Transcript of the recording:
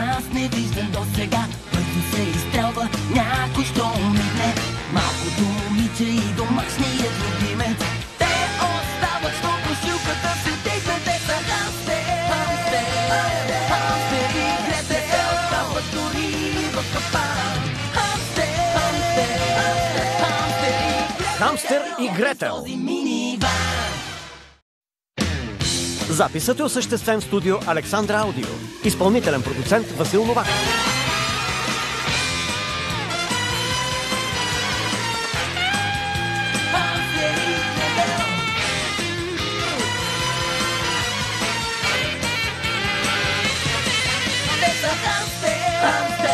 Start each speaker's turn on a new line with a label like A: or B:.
A: нас невиждан до сега. Бързо се изстрелва някой, що мигне. Малкото момиче и домашният любимец. Те остават, що кошилката се дигне. Те са Хамстер и Гретел. Остават дори в капан. Хамстер и Гретел.
B: Хамстер и Гретел. Записът е осъществен в студио Александра Аудио. Изпълнителен продуцент Васил Новак.
A: Hamster